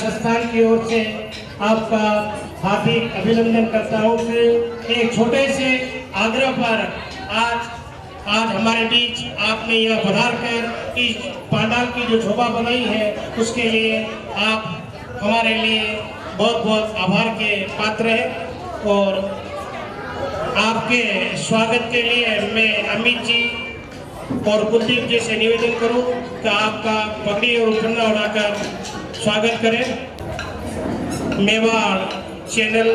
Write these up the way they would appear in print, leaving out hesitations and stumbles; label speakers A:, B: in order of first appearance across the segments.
A: संस्थान की ओर से आपका हार्दिक अभिनंदन करता हूँ कि एक छोटे से आग्रह पर आज हमारे बीच आपने यह पधार कर इस पांडाल की जो शोभा बनाई है उसके लिए आप हमारे लिए बहुत बहुत आभार के पात्र हैं। और आपके स्वागत के लिए मैं अमित जी और कुलदीप जी से निवेदन करूं कि आपका पगड़ी और उपन्ना उड़ाकर स्वागत करें। मेवाड़ चैनल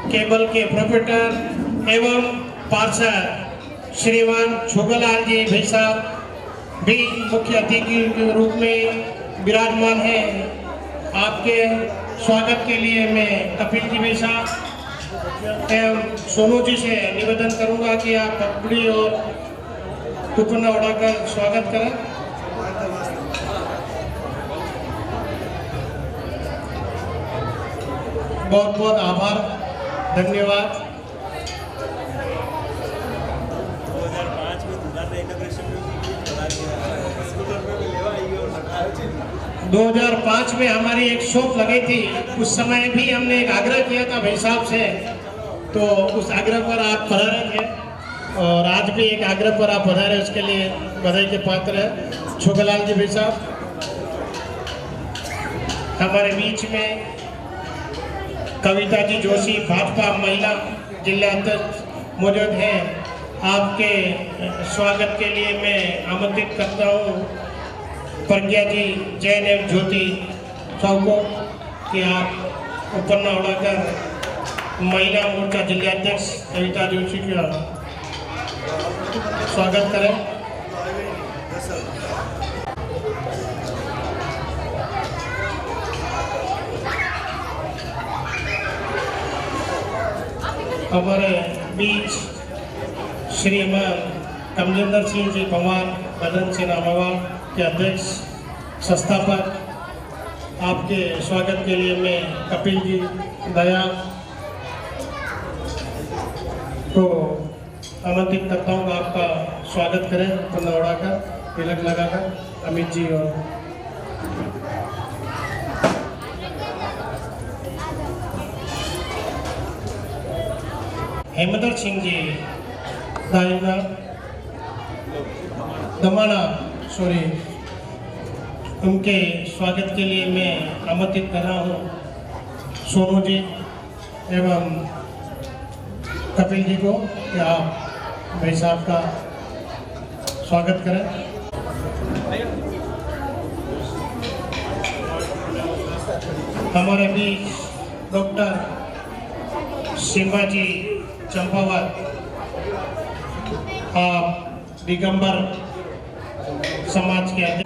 A: केबल के प्रोपराइटर एवं पार्षद श्रीमान छोगलाल जी भाई साहब भी मुख्य अतिथि के रूप में विराजमान हैं। आपके स्वागत के लिए मैं कपिल जी भाई साहब एवं सोनू जी से निवेदन करूंगा कि आप पगड़ी और उपन्ना उड़ाकर स्वागत करें। बहुत बहुत आभार, धन्यवाद। 2005 में हमारी एक शॉप लगी थी, उस समय भी हमने एक आग्रह किया था भाई साहब से, तो उस आग्रह पर आप पधारे थे और आज भी एक आग्रह पर आप पधारे, उसके लिए बधाई के पात्र है। छोगलाल जी भाई साहब हमारे बीच में कविता जी जोशी भाजपा महिला जिला अध्यक्ष मौजूद हैं। आपके स्वागत के लिए मैं आमंत्रित करता हूँ प्रज्ञा जी जैन एवं ज्योति साहब को कि आप उपन्ना उड़ाकर महिला मोर्चा जिलाध्यक्ष कविता जोशी का स्वागत करें। हमारे बीच श्रीमान कमलेंद्र सिंह जी पवार बदन सेना मेवाड़ के अध्यक्ष संस्थापक, आपके स्वागत के लिए मैं कपिल जी दया को आमंत्रित करता हूँ। आपका स्वागत करें उपन्ना उड़ाकर, तिलक लगाकर। अमित जी और हेमंत सिंह जी दमाना उनके स्वागत के लिए मैं आमंत्रित कर रहा हूँ सोनू जी एवं कपिल जी को कि आप भाई साहब का स्वागत करें। हमारे बीच डॉक्टर शिवाजी चंपावत, आप दिगंबर समाज के अध्यक्ष,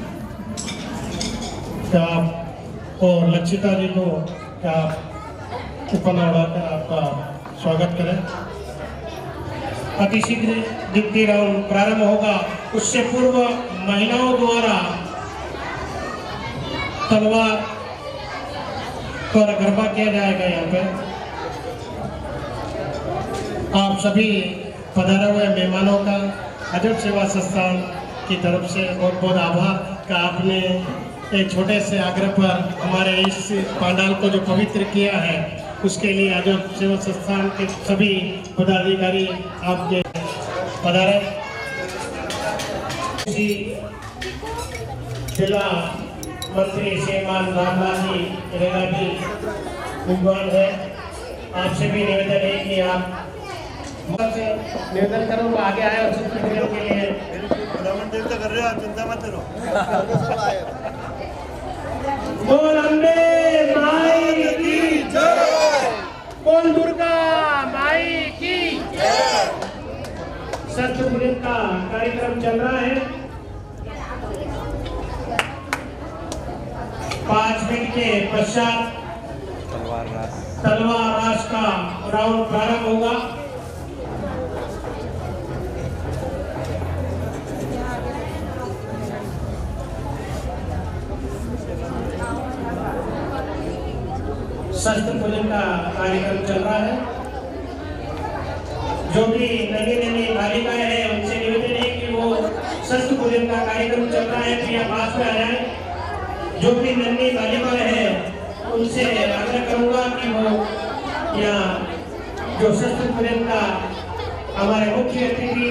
A: और लक्षिता जी को क्या उपन्ना उड़ाकर आपका स्वागत करें। अतिशीघ्र द्वितीय राउंड प्रारंभ होगा, उससे पूर्व महिलाओं द्वारा तलवार पर गरबा किया जाएगा। यहाँ पे आप सभी पधारे हुए मेहमानों का अजब सेवा संस्थान की तरफ से बहुत बहुत आभार का आपने एक छोटे से आग्रह पर हमारे इस पांडाल को जो पवित्र किया है, उसके लिए अजब सेवा संस्थान के सभी पदाधिकारी आपके पधारे। जिला मंत्री श्रीमान रामलाल जी रेगा जी विद्वान है, आपसे भी निवेदन है कि आप निवेदन करूँगा आगे आए और चित्र के लिए
B: देवता कर रहे हो, चिंता मत करो।
A: बोल अम्बे माई की जय, बोल दुर्गा माई की जय। शस्त्र पूजन का कार्यक्रम चल रहा है। 5 मिनट के पश्चात तलवार राज का राउंड प्रारंभ होगा। शस्त्र पूजन का कार्यक्रम चल रहा है। जो भी नन्ही नन्ही बालिकाएं हैं उनसे निवेदन है कि वो शस्त्र पूजन का कार्यक्रम चल रहा है, फिर पास में आ जाए। जो भी नन्ही बालिकाएं हैं उनसे आग्रह करूंगा कि वो यहाँ जो शस्त्र पूजन का हमारे मुख्य अतिथि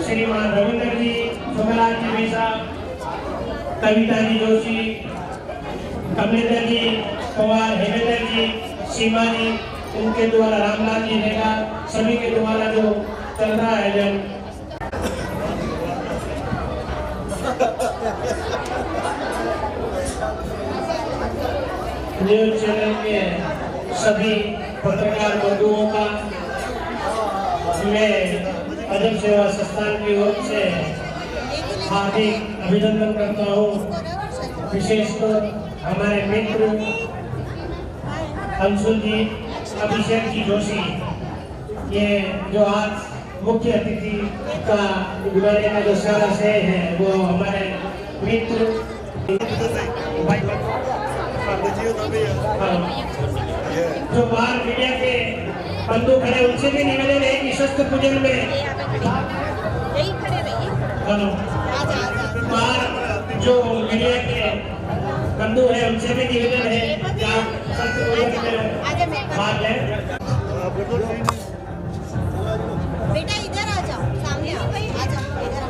A: श्रीमान रविंद्र जी, सोमनाथ जी भाई साहब, कविता जी जोशी, कमलेंद्र जी पवार, हेमेंद्र जी, सीमा जी, उनके द्वारा रामलाल जी रहेगा, सभी के द्वारा जो चल रहा है जन न्यूज चैनल के सभी पत्रकार बंधुओं का मैं अदब सेवा संस्थान की ओर से हार्दिक अभिनंदन करता हूँ। विशेषकर हमारे मित्र अंशुल जी, अभिषेक जी जोशी, ये जो आज मुख्य अतिथि का बुलाने का जो सारा श्रेय है वो हमारे मित्र जो बाहर मीडिया के बंधु खड़े उनसे भी निवेदन है कि शस्त्र पूजन में बाहर जो मीडिया के बंधु है उनसे भी निवेदन है कि आप शस्त्र पूजन में भाग लें।
C: बेटा इधर आ जाओ, सामने आओ, आ जाओ इधर।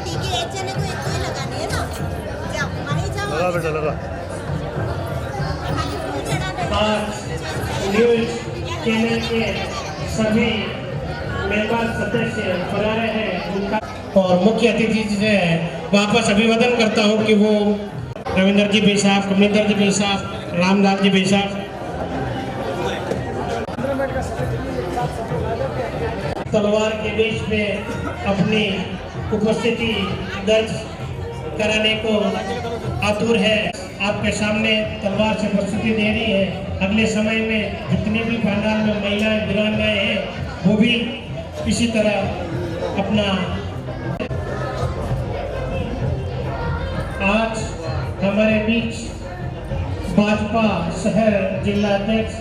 C: ठीक है, एक जने को एक ही लगानी है ना। जाओ, मानी जाओ।
B: लगा बेटा लगा।
A: आज न्यूज चैनल के सभी मेंबर सदस्य पधारे हैं उनका और मुख्य अतिथि से वापस अभिवादन करता हूं कि वो रविंद्र जी भाई साहब, कमलेंद्र जी भाई साहब, रामलाल जी भाई साहब तलवार के बीच में अपनी उपस्थिति दर्ज कराने को आतुर है। आपके सामने तलवार से प्रस्तुति दे रही है। अगले समय में जितने भी पंडाल में महिलाएं वीरांगनाएं हैं वो भी इसी तरह अपना आज हमारे बीच भाजपा शहर जिला अध्यक्ष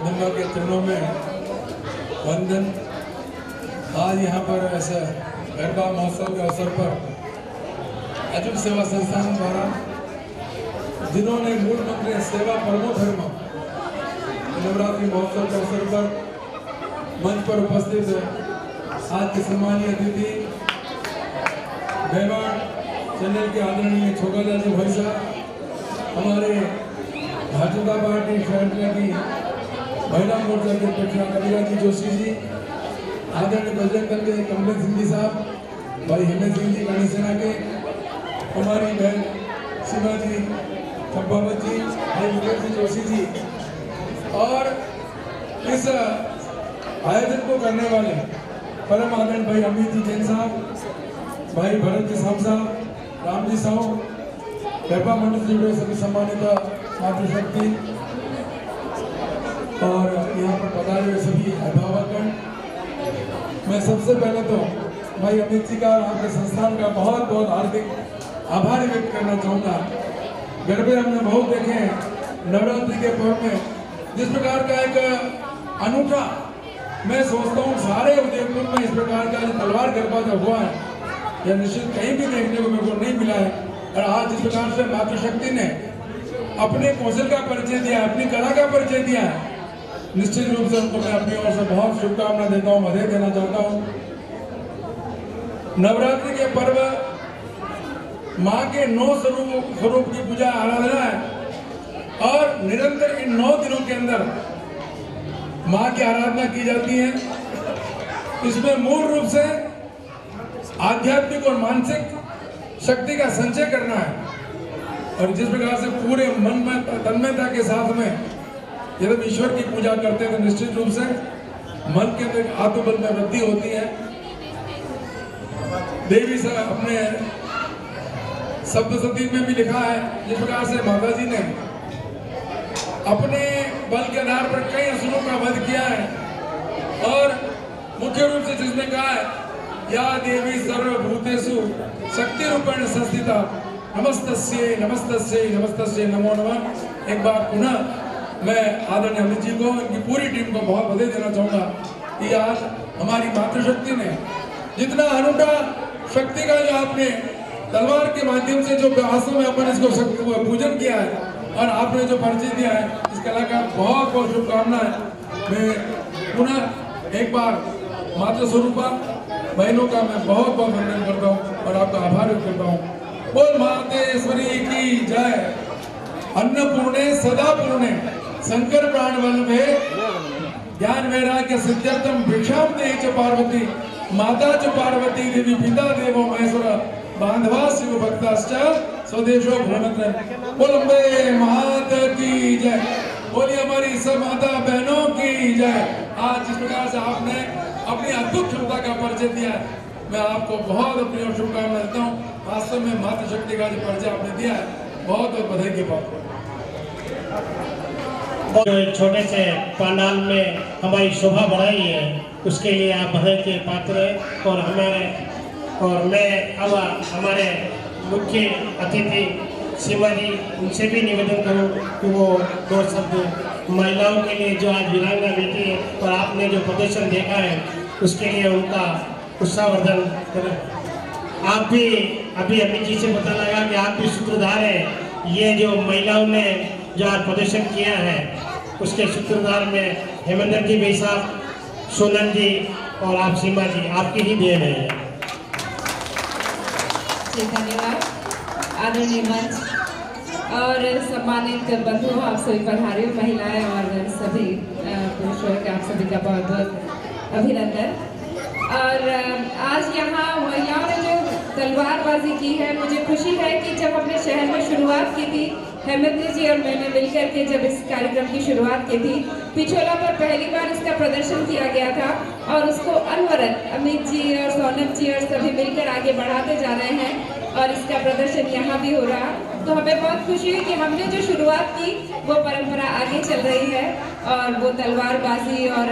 D: गंगा के चरणों में वंदन। आज यहाँ पर ऐसा गरबा महोत्सव के अवसर पर अजूब सेवा संस्थान द्वारा जिन्होंने मूल मंत्र है सेवा परमो धर्म, नवरात्रि महोत्सव के अवसर पर मंच पर उपस्थित आज के सम्मानीय अतिथि मेवाड़ चैनल के आदरणीय छोगालाल जी भाई साहब, हमारे भाजपा पार्टी शहर की महिला मोर्चा के अध्यक्ष कविता जी जोशी जी, आदरणीय बजरंग दल के कमलेश सिंह जी साहब, भाई हेमंत सिंह जी रानी सेना के, हमारी बहन सीमा जी चंपावत जी, भाई विवेक जी जोशी जी, और इस आयोजन को करने वाले परम आदरणीय भाई अमित जी जैन साहब, भाई भरत जी साहब, राम जी साहू, गरबा मंडल से जुड़े सभी सम्मानित मातृशक्ति और यहाँ पर पधारे हुए सभी अभिभावकगण, मैं सबसे पहले तो भाई अमित जी का और आपके संस्थान का बहुत बहुत हार्दिक आभार व्यक्त करना चाहूँगा। गरबे हमने बहुत देखे हैं नवरात्रि के पर्व में, जिस प्रकार का एक अनूठा, मैं सोचता हूँ सारे उदयपुर में इस प्रकार का जो तलवार गरबा जो हुआ है यह निश्चित कहीं भी देखने को मेरे को नहीं मिला है। और आज जिस प्रकार से मातृशक्ति ने अपने कौशल का परिचय दिया, अपनी कला का परिचय दिया है, निश्चित रूप से उनको मैं अपनी ओर से बहुत शुभकामना देता हूँ, बधाई देना चाहता हूँ। नवरात्रि के पर्व माँ के 9 स्वरूप की पूजा आराधना है और निरंतर इन 9 दिनों के अंदर माँ की आराधना की जाती है। इसमें मूल रूप से आध्यात्मिक और मानसिक शक्ति का संचय करना है और जिस प्रकार से पूरे मन में तन्मयता के साथ में जब ईश्वर की पूजा करते हैं तो निश्चित रूप से मन के अंदर आत्मबल में वृद्धि होती है। देवी से अपने सप्तशती में भी लिखा है जिस प्रकार से माता जी ने अपने बल के आधार पर कई असुरों का वध किया है और मुख्य रूप से जिसने कहा है या देवी सर्वभूतेषु शक्ति रूपेण संस्थिता नमस्तस्यै नमस्तस्यै नमस्तस्यै नमो नमः। एक बार पुनः मैं आदरणीय अमित जी को, इनकी पूरी टीम को बहुत बधाई देना चाहूँगा कि आज हमारी मातृशक्ति ने जितना अनूठा शक्ति का जो आपने तलवार के माध्यम से जो वास्तव में अपन इसको शक्ति को पूजन किया है और आपने जो परिचय दिया है, इस कला का बहुत बहुत शुभकामनाएं। मैं पुनः एक बार मातृ स्वरूपा बहनों का मैं बहुत बहुत वंदन करता हूँ और आपका आभार व्यक्त करता हूँ। बोल मातेश्वरी की जय। अन्नपूर्णे सदा पूर्णे शंकर प्राण वल्लभे ज्ञान वैराग्य सिद्ध्यर्थम भिक्षाम देहि च पार्वती माता च पार्वती देवी पिता देवो महेश्वर बांधवा शिव भक्ताश्च स्वदेशो भ्रमत्र। बोल अम्बे माता की जय। बोलिए हमारी सब माता बहनों की जय। आज जिस प्रकार से आपने अपनी अद्भुत क्षमता का परिचय दिया है, मैं आपको बहुत अपनी और शुभकामनाएं देता हूँ। वास्तव में मातृशक्ति का जो परिचय आपने दिया है, बहुत बहुत बधाई के पात्र।
A: जो एक छोटे से पंडाल में हमारी शोभा बढ़ाई है, उसके लिए आप बधाई के पात्र हैं। और मैं अब हमारे मुख्य अतिथि सीमा जी, उनसे भी निवेदन करूं कि वो 2 शब्द महिलाओं के लिए जो आज वीरांगना बैठी है और आपने जो प्रदर्शन देखा है उसके लिए उनका उत्साहवर्धन करें। आप भी अभी अमित जी से पता लगा कि आप भी सूत्रधार हैं। ये जो महिलाओं ने जो आज प्रदर्शन किया है उसके सूत्रधार में हेमंत जी भाई साहब, सोनल जी और आप सीमा जी, आपकी ही देन है।
E: धन्यवाद आदरणीय मंच और सम्मानित बंधु, आप सभी पधारे महिलाएं और सभी पुरुषों के आप सभी का बहुत बहुत अभिनंदन। और आज यहाँ महिलाओं ने जो तलवारबाजी की है, मुझे खुशी है कि जब अपने शहर में शुरुआत की थी, हेमंत जी और मैंने मिलकर के जब इस कार्यक्रम की शुरुआत की थी, पिछोला पर पहली बार इसका प्रदर्शन किया गया था और उसको अनवरत अमित जी और सोनम जी और सभी मिलकर आगे बढ़ाते जा रहे हैं और इसका प्रदर्शन यहाँ भी हो रहा। तो हमें बहुत खुशी हुई कि हमने जो शुरुआत की वो परंपरा आगे चल रही है और वो तलवारबाजी और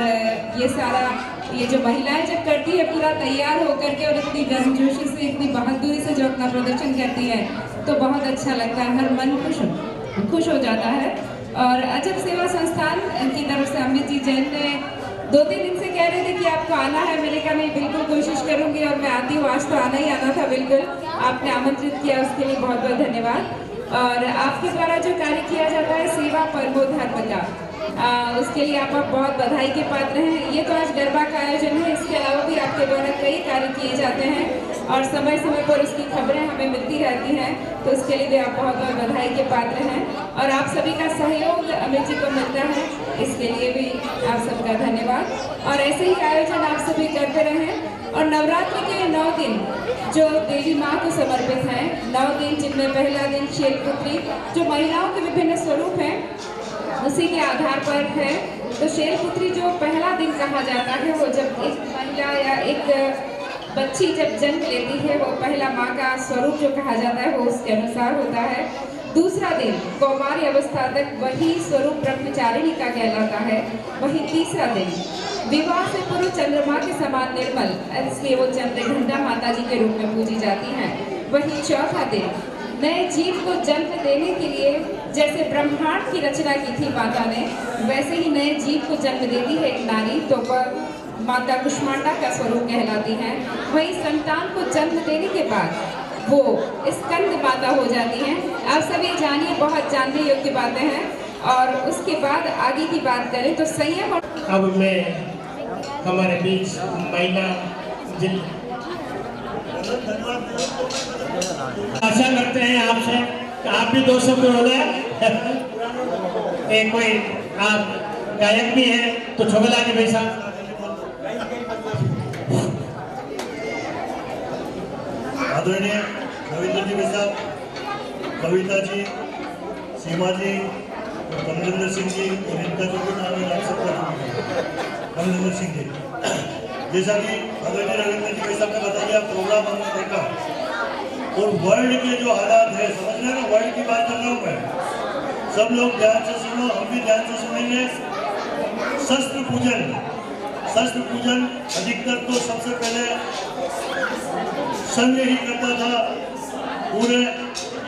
E: ये सारा ये जो महिलाएं जब करती है पूरा तैयार होकर के और इतनी गर्मजोशी से, इतनी बहादुरी से जो अपना प्रदर्शन करती है, तो बहुत अच्छा लगता है, हर मन खुश हो जाता है। और अजब सेवा संस्थान की तरफ से अमित जी जैन ने 2-3 दिन से कह रहे थे कि आपको आना है। मैंने कहा नहीं, बिल्कुल कोशिश करूंगी और मैं आती हूँ। आज तो आना ही आना था बिल्कुल। आपने आमंत्रित किया, उसके लिए बहुत बहुत धन्यवाद। और आपके द्वारा जो कार्य किया जाता है सेवा परमो धर्म का, उसके लिए आप बहुत बधाई के पात्र हैं। ये तो आज गरबा का आयोजन है, इसके अलावा भी आपके द्वारा कई कार्य किए जाते हैं और समय समय पर उसकी खबरें हमें मिलती रहती हैं, तो उसके लिए भी आप बहुत बहुत बधाई के पात्र हैं। और आप सभी का सहयोग अमित जी को मिलता है, इसके लिए भी आप सबका धन्यवाद। और ऐसे ही आयोजन आप सभी करते रहें। और नवरात्रि के 9 दिन जो देवी माँ को समर्पित हैं, 9 दिन जिनमें पहला दिन शैलपुत्री जो महिलाओं के विभिन्न स्वरूप हैं उसी के आधार पर है। तो शैलपुत्री जो पहला दिन कहा जाता है, वो जब एक महिला या एक बच्ची जब जन्म लेती है, वो पहला माँ का स्वरूप जो कहा जाता है वो उसके अनुसार होता है। दूसरा दिन कौमारी अवस्था तक वही स्वरूप ब्रह्मचारिणी का कहलाता है। वही तीसरा दिन विवाह से पूर्व चंद्रमा के समान निर्मल, इसलिए वो चंद्रघंटा माता जी के रूप में पूजी जाती हैं। वही चौथा दिन नए जीव को जन्म देने के लिए जैसे ब्रह्मांड की रचना की थी माता ने, वैसे ही नए जीव को जन्म देती है एक नारी, तो वह माता कुष्मांडा का स्वरूप कहलाती हैं। वही संतान को जन्म देने के बाद वो स्कंद माता हो जाती हैं। आप सभी जानिए, बहुत जानने योग्य बातें हैं। और उसके बाद आगे की बात करें तो संयम।
A: अब मैं हमारे बीच महिला आशा करते हैं आपसे कि आप भी 2 शब्द बोले। कोई आप गायक भी हैं तो छोगला जी भाई साहब।
B: आदरणीय रविंद्र जी भाई साहब, कविता जी, सीमा जी, कमलेंद्र सिंह जी और इनका जो भी नाम है आप सबका कमलेंद्र सिंह जी। जैसा कि आदरणीय रविंद्र जी भाई साहब ने बताया, प्रोग्राम हमने देखा और वर्ल्ड के जो हालात है, समझ रहे हैं ना, वर्ल्ड की बात कर रहा हूँ मैं। सब लोग ध्यान से सुनो, हम भी ध्यान से सुनेंगे। शस्त्र पूजन अधिकतर तो सबसे पहले संघ ही करता था पूरे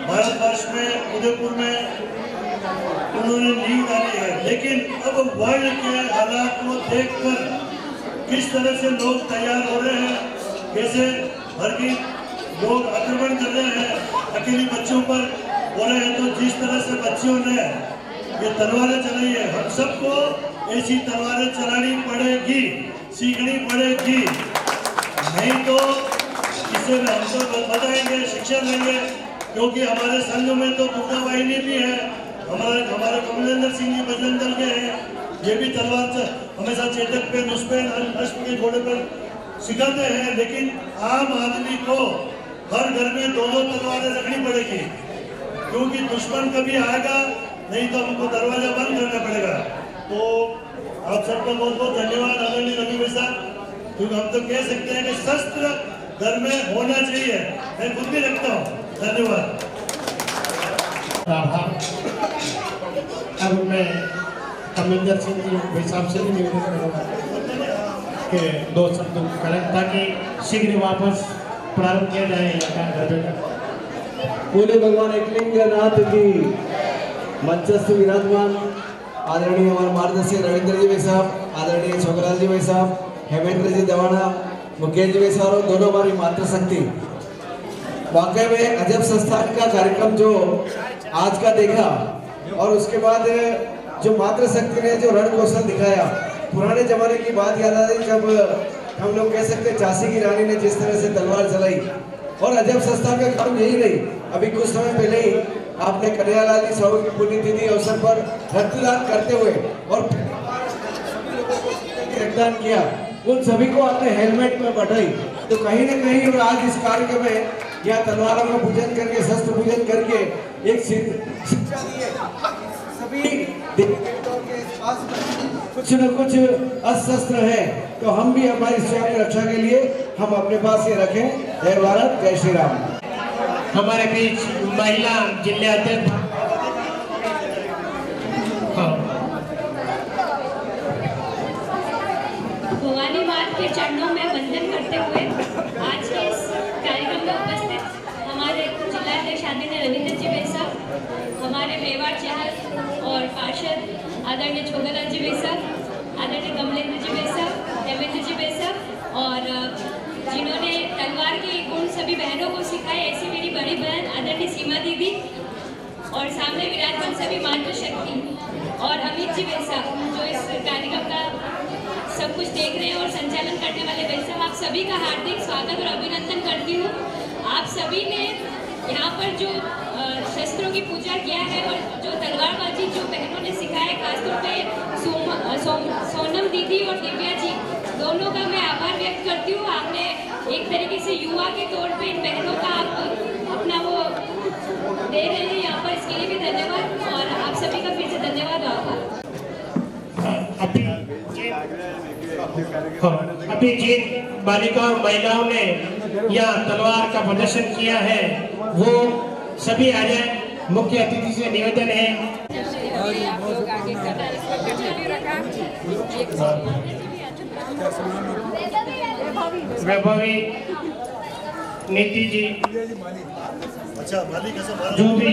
B: भारतवर्ष में, उदयपुर में उन्होंने नींव डाली है। लेकिन अब वर्ल्ड के हालात को देखकर किस तरह से लोग तैयार हो रहे हैं, कैसे भर की लोग आक्रमण कर रहे हैं, अकेली बच्चों पर हो रहे हैं, तो जिस तरह से बच्चों ने ये तलवारें चलाई है, हम सबको ऐसी तलवारें चलानी पड़ेगी, सीखनी पड़ेगी। नहीं तो इसे हम तो बताएंगे, शिक्षा देंगे। क्योंकि हमारे संघ में तो दुर्गा वाहिनी भी है, हमारे कमलेंद्र सिंह जी बजरंग दल के हैं, ये भी तलवार से हमेशा चेतक पे, नुस्पे, अश्व के घोड़े पर सिखाते हैं। लेकिन आम आदमी को हर घर में 2-2 तलवारें रखनी पड़ेगी, क्योंकि दुश्मन कभी आएगा नहीं तो हमको दरवाजा बंद करना पड़ेगा। तो आप सबका बहुत बहुत धन्यवाद आदरणीय रवि भाई साहब, क्योंकि हम तो कह सकते हैं कि शस्त्र घर में होना चाहिए, मैं खुद भी रखता हूँ। धन्यवाद।
A: अब मैं कमलेंद्र सिंह जी भाई साहब से भी निवेदन करूँगा कि 2 शब्द करें ताकि शीघ्र वापस प्रारंभ किया जाए यहाँ का।
F: बोले भगवान एकलिंगनाथ की। मंचस्थ विराजमान आदरणीय हमारे मार्गदर्शक रविंद्र जी भाई साहब, आदरणीय छोकराल जी भाई साहब, हेमेंद्र जी दवाना, मुकेश जी भाई साहब और दोनों हमारी मातृशक्ति। वाकई में अजब संस्थान का कार्यक्रम जो आज का देखा, और उसके बाद जो मातृशक्ति ने जो रण कौशल दिखाया, पुराने जमाने की बात याद आ रही जब हम लोग कह सकते झांसी की रानी ने जिस तरह से तलवार चलाई। और अजब संस्थान का काम यही नहीं, अभी कुछ समय पहले ही आपने कन्हैयालाल जी साहू की पुण्यतिथि अवसर पर रक्तदान करते हुए और रक्तदान किया, उन सभी को आपने हेलमेट में बधाई। तो कहीं न कहीं आज इस कार्यक्रम में यहाँ तलवारों का पूजन करके, शस्त्र पूजन करके एक शिक्षा दी है। सभी कुछ न कुछ अस्त्र है, तो हम भी हमारी स्वयं की रक्षा के लिए हम अपने पास ये रखें। जय भारत, जय श्री राम।
A: हमारे बीच महिला जिला अध्यक्ष
G: भवानी माँ के चरणों में वंदन करते हुए आज के इस कार्यक्रम में उपस्थित हमारे जिला अध्यक्ष आदरणीय रविंद्र जी भाई साहब, हमारे मेवाड़ चैनल और और पार्षद आदरणीय छोगलाल जी साहब, आदरणीय कमलेंद्र जी साहब, देवेंद्र जी साहब और जिन्होंने तलवार के गुण सभी बहनों को सिखाए, ऐसी मेरी बड़ी बहन आदरणीय सीमा दीदी और सामने विराजमान सभी मातृशक्ति और अमित जी साहब जो इस कार्यक्रम का सब कुछ देख रहे हैं और संचालन करने वाले भाई साहब, आप सभी का हार्दिक स्वागत और अभिनंदन करती हूँ। आप सभी ने यहाँ पर जो शस्त्रों की पूजा किया है और जो तलवारबाजी जो बहनों ने सिखाया, खासतौर पे सोनम दीदी और दिव्या जी दोनों का मैं आभार व्यक्त करती हूँ। आपने एक तरीके से युवा के तौर पे इन बहनों का आप अपना वो दे रहे हैं यहाँ पर, इसके लिए भी धन्यवाद और आप सभी का फिर से धन्यवाद और आभार।
A: अभी जिन बालिका और महिलाओं ने यहाँ तलवार का प्रदर्शन किया है वो सभी आ जाए। मुख्य अतिथि से निवेदन है वैभवी नीति जी
B: अच्छा मालिक ऐसा
A: जो भी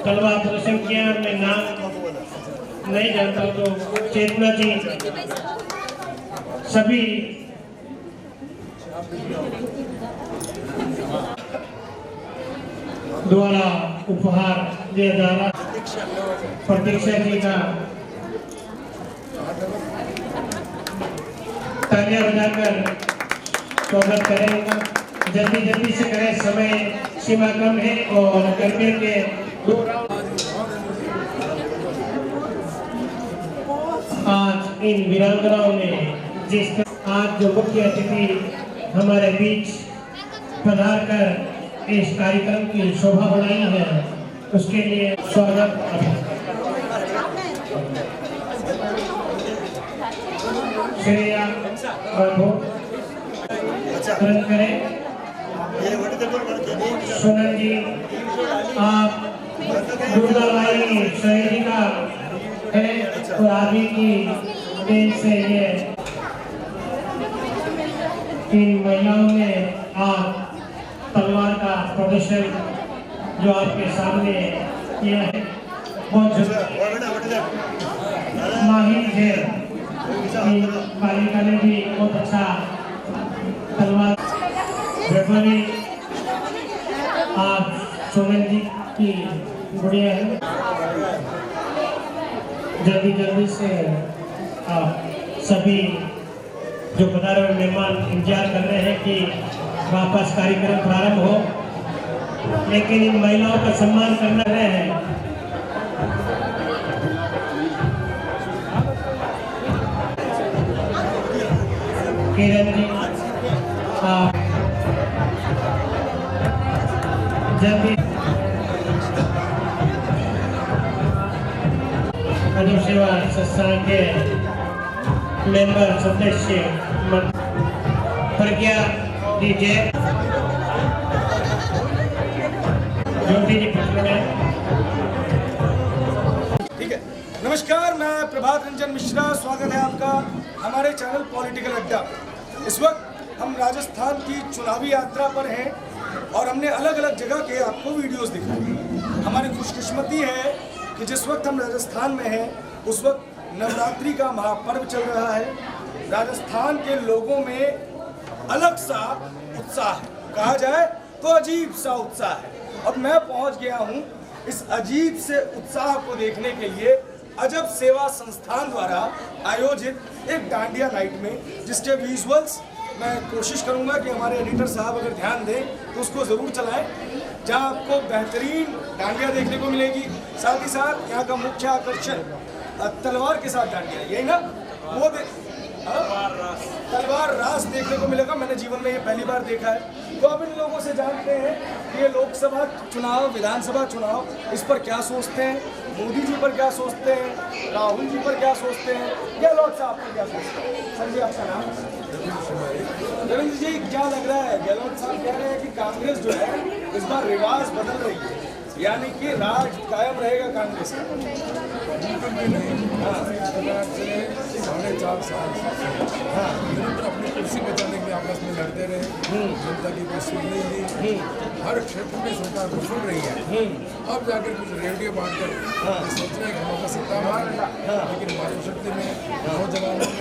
A: तलवार प्रदर्शन किया, मैं नाम नहीं जानता तो चेतना जी सभी द्वारा उपहार दिया जा रहा। प्रतीक्षा जी का तालियां बजाकर स्वागत करेंगे। जल्दी से करें, समय सीमा कम है और गर्मी के 2 राउंड आज इन वीरांगनाओं ने जिस आज जो मुख्य अतिथि हमारे बीच पधार कर इस कार्यक्रम की शोभा बढ़ाई है उसके लिए स्वागत। श्रेया तुरंत करें। सोनल जी आप दुर्गा माई शहरी का है और आदि की देन से ये इन महिलाओं ने आप तलवार का प्रदर्शन जो आपके सामने किया है बहुत माहिर है। बालिका ने भी बहुत अच्छा तलवार वैभवी आप सोनल जी की गुड़िया है। जल्दी से आप सभी जो पधारे हुए मेहमान इंतजार कर रहे हैं कि वापस कार्यक्रम प्रारंभ हो, लेकिन इन महिलाओं का सम्मान करना रहे हैं। किरण जी आप जल्दी अनुसेवा संस्थान के मेंबर सदस्य प्रज्ञा दीजिए। ज्योति जी
H: ठीक है। नमस्कार, मैं प्रभात रंजन मिश्रा, स्वागत है आपका हमारे चैनल पॉलिटिकल अड्डा। इस वक्त हम राजस्थान की चुनावी यात्रा पर हैं और हमने अलग अलग जगह के आपको वीडियोस दिखाए। हमारी खुशकिस्मती है कि जिस वक्त हम राजस्थान में हैं उस वक्त नवरात्रि का महापर्व चल रहा है। राजस्थान के लोगों में अलग सा उत्साह है, कहा जाए तो अजीब सा उत्साह है। अब मैं पहुंच गया हूं इस अजीब से उत्साह को देखने के लिए अजब सेवा संस्थान द्वारा आयोजित एक डांडिया नाइट में, जिसके विजुअल्स मैं कोशिश करूंगा कि हमारे एडिटर साहब अगर ध्यान दें तो उसको ज़रूर चलाएं, जहां आपको बेहतरीन डांडिया देखने को मिलेगी। साथ ही साथ यहाँ का मुख्य आकर्षण तलवार के साथ डांडिया, यही ना वो तलवार रास देखने को मिलेगा। मैंने जीवन में ये पहली बार देखा है। तो अब इन लोगों से जानते हैं कि ये लोकसभा चुनाव, विधानसभा चुनाव, इस पर क्या सोचते हैं, मोदी जी पर क्या सोचते हैं, राहुल जी पर क्या सोचते हैं, गहलोत साहब पर क्या सोचते हैं। सर जी आपका नाम? रविंद्र जी, क्या लग रहा है? गहलोत साहब कह रहे हैं कि कांग्रेस जो है इस बार रिवाज बदल रही है, यानी कि राज कायम रहेगा कांग्रेस का।
D: बिल्कुल भी नहीं। सरकार से 4.5 साल निरंतर अपनी कुर्सी बचाने के लिए आपस में लड़ते रहे, जनता की कोई सुन नहीं दी। हर क्षेत्र में सरकार को सुन रही है। अब जाकर कुछ रेडियो बांटकर सोच रहे हैं कि हमारा सत्ता मार, लेकिन मातृशक्ति में नौजवानों में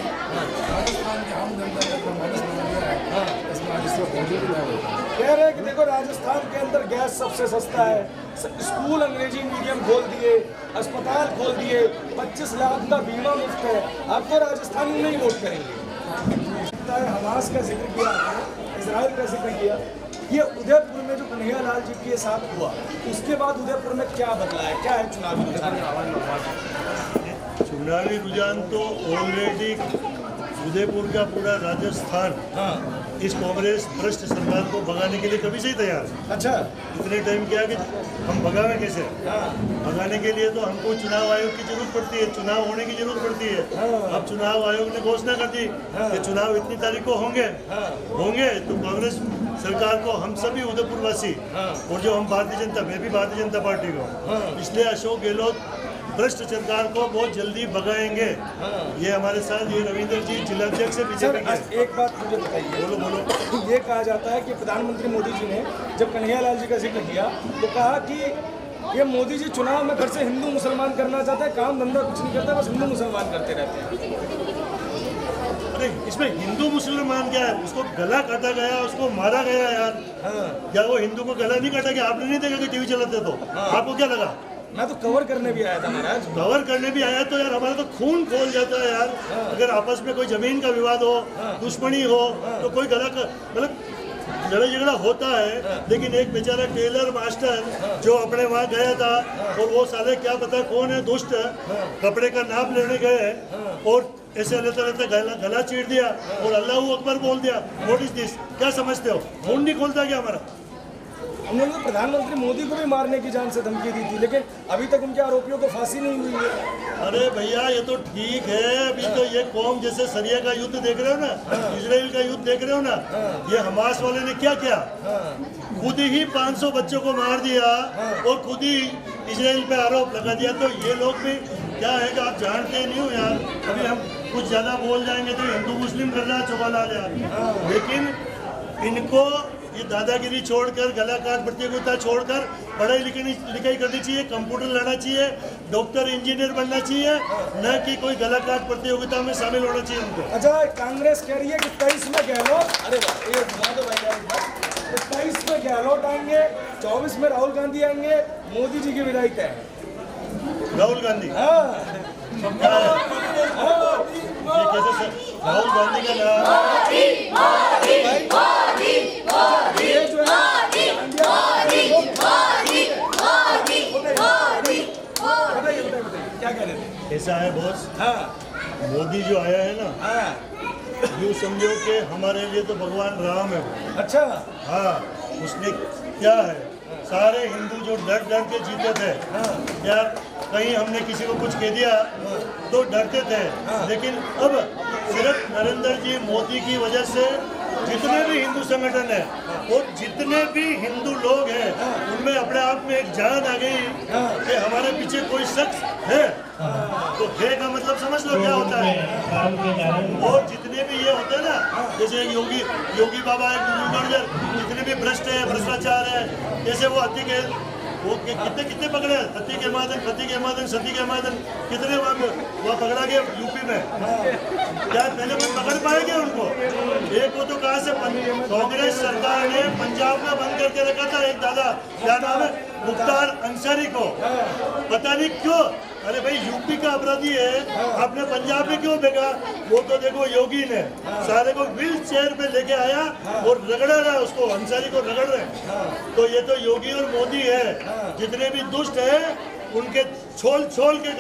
D: राजस्थान के आम जनता ने अपना मानस बना दिया है। इसमें आज इसको
H: कह रहे हैं कि देखो राजस्थान के अंदर गैस सबसे सस्ता है, स्कूल अंग्रेजी मीडियम खोल दिए, अस्पताल खोल दिए, 25 लाख का बीमा मुफ्त है। अब तो राजस्थानी नहीं वोट करेंगे। हमास का जिक्र किया, इजराइल का जिक्र किया, ये उदयपुर में जो कन्हैया लाल जी के साथ हुआ उसके बाद उदयपुर में क्या बदला है, क्या है चुनावी रुझान?
B: चुनावी रुझान तो ऑलरेडी उदयपुर का पूरा राजस्थान इस कांग्रेस भ्रष्ट सरकार को भगाने के लिए कभी से ही तैयार है।
H: अच्छा,
B: इतने टाइम क्या कि हम भगावे कैसे? भगाने के लिए तो हमको चुनाव आयोग की जरूरत पड़ती है, चुनाव होने की जरूरत पड़ती है। अब चुनाव आयोग ने घोषणा कर दी कि चुनाव इतनी तारीख को होंगे तो कांग्रेस सरकार को हम सभी उदयपुर वासी और जो हम भारतीय जनता, मैं भी भारतीय जनता पार्टी को, इसलिए अशोक गहलोत भ्रष्ट सरकार को बहुत जल्दी भगाएंगे। ये हमारे साथ ये रविंद्र जी जिलाध्यक्ष से बीजेपी के।
H: एक बात मुझे बताइए, बोलो। ये कहा जाता है कि प्रधानमंत्री मोदी जी ने जब कन्हैया लाल जी का जिक्र किया तो कहा कि ये मोदी जी चुनाव में घर से हिंदू मुसलमान करना चाहते हैं, काम धंधा कुछ नहीं करता, बस हिंदू मुसलमान करते रहते हैं।
B: अरे इसमें हिंदू मुसलमान क्या है? उसको गला काटा गया, उसको मारा गया यार। क्या वो हिंदू को गला नहीं काटा? कि आपने नहीं देखा कि टीवी चलाते तो आपको क्या लगा?
H: मैं तो कवर करने भी आया था महाराज।
B: कवर करने भी आया तो यार हमारा तो खून खोल जाता है यार। अगर आपस में कोई जमीन का विवाद हो, दुश्मनी हो, तो कोई गला मतलब लड़ाई झगड़ा होता है। लेकिन एक बेचारा टेलर मास्टर जो अपने वहाँ गया था और वो साले क्या पता कौन है दुष्ट, कपड़े का नाप लेने गए और ऐसे लेते लेते गला चीर दिया और अल्लाह अकबर बोल दिया। What is this? क्या समझते हो? खून नहीं खोलता क्या हमारा?
H: उन्होंने तो प्रधानमंत्री मोदी को भी मारने की जान से धमकी दी थी, लेकिन अभी तक उनके आरोपियों को फांसी नहीं हुई है।
B: अरे भैया ये तो ठीक है, अभी तो ये कौम जैसे सरिया का युद्ध देख रहे हो ना, इजराइल का युद्ध देख रहे हो ना, ये हमास वाले ने क्या किया? खुद ही 500 बच्चों को मार दिया और खुद ही इजराइल पे आरोप लगा दिया। तो ये लोग भी क्या है कि आप जानते नहीं हो यार, अभी हम कुछ ज्यादा बोल जाएंगे तो हिंदू मुस्लिम कर रहा चौबाला यार। लेकिन इनको ये दादागिरी छोड़कर, गला काट प्रतियोगिता छोड़कर पढ़ाई लिखाई करनी चाहिए, कंप्यूटर लाना चाहिए, डॉक्टर इंजीनियर बनना चाहिए, न कि कोई गला काट प्रतियोगिता में शामिल होना चाहिए उनको।
H: अच्छा, कांग्रेस कह रही है कि 23 में गहलोत, अरे ये घुमा दो भाई, 23 में गहलोत आएंगे, 24 में राहुल गांधी आएंगे, मोदी जी की विदाई तय है।
B: राहुल गांधी? ये कैसे सर? राहुल गांधी का
H: क्या कह रहे थे?
B: ऐसा है बॉस, मोदी जो आया है ना, यूँ समझो कि हमारे लिए तो भगवान राम है।
H: अच्छा,
B: हाँ, उसने क्या है, सारे हिंदू जो डर डर के जीते थे यार, कहीं हमने किसी को कुछ कह दिया तो डरते थे, लेकिन अब सिर्फ नरेंद्र जी मोदी की वजह से जितने भी हिंदू संगठन है और जितने भी हिंदू लोग हैं उनमें अपने आप में एक जान आ गई कि हमारे पीछे कोई शख्स है। तो है का मतलब समझ लो क्या होता है। और जितने भी ये होते हैं ना, जैसे योगी बाबा है, गुरु जितने भी भ्रष्ट है, भ्रष्टाचार है, जैसे वो हत्ती के वो कितने पकड़े, सती के मादन, सती के मादन, कितने वहाँ पकड़ा गया यूपी में? क्या पहले कोई पकड़ पाएंगे उनको? एक वो तो कहा से कांग्रेस सरकार ने पंजाब में बंद करके रखा था, एक दादा क्या नाम है, मुख्तार अंसारी को, पता नहीं क्यों। अरे भाई यूपी का अपराधी है, आपने पंजाब में क्यों भेजा? वो तो देखो योगी ने सारे को व्हील चेयर पे लेके आया और रगड़ रहा है उसको, अंसारी को रगड़ रहे। तो ये तो योगी और मोदी है, जितने भी दुष्ट है उनके छोल के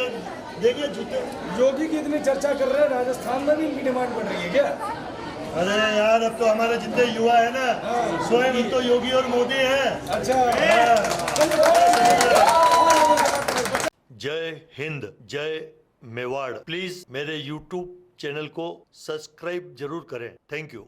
B: देखिए जूते।
H: योगी की इतनी चर्चा कर रहे हैं, राजस्थान में भी इनकी डिमांड बढ़ रही है क्या?
B: अरे यार अब तो हमारे जितने युवा है ना, स्वयं तो योगी और मोदी है।
H: अच्छा,
I: जय हिंद, जय मेवाड़। प्लीज मेरे YouTube चैनल को सब्सक्राइब जरूर करें। Thank you.